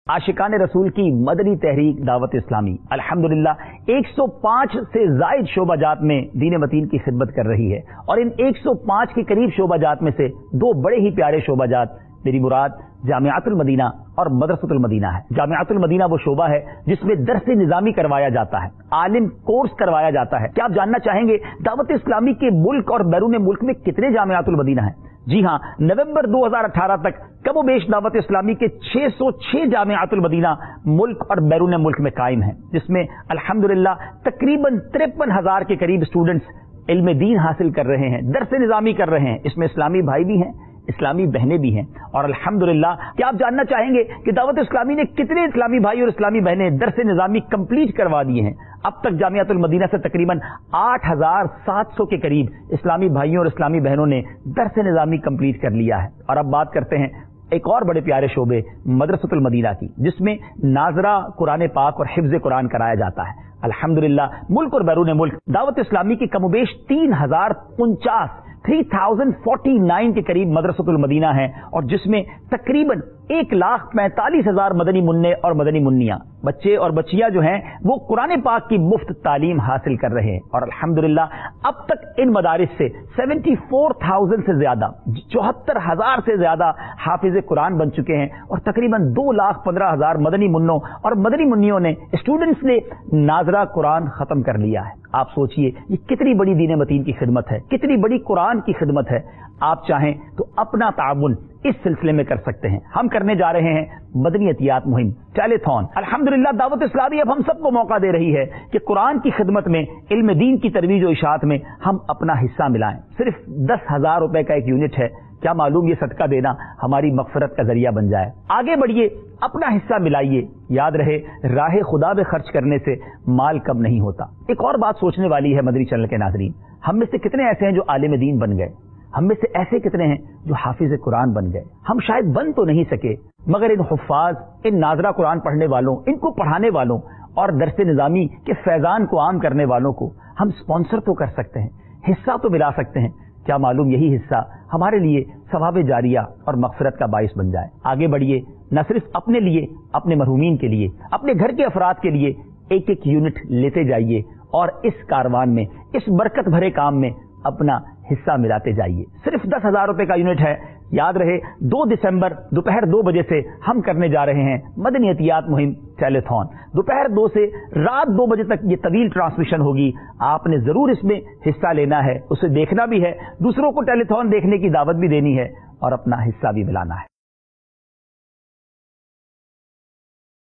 आशिकान रसूल की मदनी तहरीक दावत इस्लामी अल्हम्दुलिल्लाह 105 से जायद शोबाजात में दीन मतीन की खिदमत कर रही है और इन 105 के करीब शोबाजात में से दो बड़े ही प्यारे शोबाजात मेरी मुराद जामियातुल मदीना और मदरसतुल मदीना है। जामियातुल मदीना वो शोबा है जिसमें दर्स निजामी करवाया जाता है, आलिम कोर्स करवाया जाता है। क्या आप जानना चाहेंगे दावत इस्लामी के मुल्क और बैरून मुल्क में कितने जामियातुल मदीना है? जी हां, नवंबर 2018 तक कमोबेश दावत इस्लामी के 606 जामियातुल मदीना मुल्क और बैरून मुल्क में कायम है, जिसमें अल्हम्दुलिल्लाह तकरीबन 53,000 के करीब स्टूडेंट्स इल्म दीन हासिल कर रहे हैं, दर्स निजामी कर रहे हैं। इसमें इस्लामी भाई भी हैं, इस्लामी बहनें भी हैं। और अल्हम्दुलिल्लाह क्या आप जानना चाहेंगे कि दावत इस्लामी ने कितने इस्लामी भाई और इस्लामी बहनें दर्स निजामी कंप्लीट करवा दिए हैं? अब तक जामियातुल मदीना से तकरीबन 8,700 के करीब इस्लामी भाइयों और इस्लामी बहनों ने दर्स निजामी कंप्लीट कर लिया है। और अब बात करते हैं एक और बड़े प्यारे शोबे मदरसतुल मदीना की, जिसमें नाजरा कुरान पाक और हिफ्ज कुरान कराया जाता है। अल्हम्दुलिल्लाह मुल्क और बैरून मुल्क दावत इस्लामी की कमोबेश 3,049 के करीब मदरसतुल मदीना है और जिसमें तकरीबन 1,45,000 मदनी मुन्ने और मदनी मुन्नियां बच्चे और बच्चियां जो हैं वो कुरान पाक की मुफ्त तालीम हासिल कर रहे हैं। और अल्हम्दुलिल्लाह अब तक इन मदारिस से 74,000 से ज्यादा 74,000 से ज्यादा हाफिज कुरान बन चुके हैं और तकरीबन 2,15,000 मदनी मुन्नों और मदनी मुन्नियों ने स्टूडेंट्स ने नाजरा कुरान खत्म कर लिया है। आप सोचिए ये कितनी बड़ी दीन मतीन की खिदमत है, कितनी बड़ी कुरान की खिदमत है। आप चाहें तो अपना ताउन इस सिलसिले में कर सकते हैं। हम करने जा रहे हैं मदनी अतियात मुहिम टेलीथॉन। अल्हम्दुलिल्लाह दावत इस्लामी अब हम सबको मौका दे रही है कि कुरान की खिदमत में, इल्म दीन की तरवीज और इशाअत में हम अपना हिस्सा मिलाएं। सिर्फ 10,000 रुपए का एक यूनिट है, क्या मालूम ये सदका देना हमारी मगफरत का जरिया बन जाए। आगे बढ़िए, अपना हिस्सा मिलाइए। याद रहे राह खुदा में खर्च करने से माल कम नहीं होता। एक और बात सोचने वाली है मदनी चैनल के नाजरीन, हम में से कितने ऐसे हैं जो आलिम दीन बन गए? हम में से ऐसे कितने हैं जो हाफिज कुरान बन गए? हम शायद बन तो नहीं सके, मगर इन हुफ्फाज, इन नाजरा कुरान पढ़ने वालों, इनको पढ़ाने वालों और दर्स निजामी के फैजान को आम करने वालों को हम स्पॉन्सर तो कर सकते हैं, हिस्सा तो मिला सकते हैं। क्या मालूम यही हिस्सा हमारे लिए सवाब जारिया और मगफिरत का बाइस बन जाए। आगे बढ़िए, न सिर्फ अपने लिए, अपने मरहूमीन के लिए, अपने घर के अफराद के लिए एक एक यूनिट लेते जाइए और इस कारवान में, इस बरकत भरे काम में अपना हिस्सा मिलाते जाइए। सिर्फ 10,000 रुपए का यूनिट है। याद रहे 2 दिसंबर दोपहर 2 बजे से हम करने जा रहे हैं मदनी अतियात मुहिम टेलीथॉन। दोपहर 2 से रात 2 बजे तक ये तवील ट्रांसमिशन होगी। आपने जरूर इसमें हिस्सा लेना है, उसे देखना भी है, दूसरों को टेलीथॉन देखने की दावत भी देनी है और अपना हिस्सा भी मिलाना है।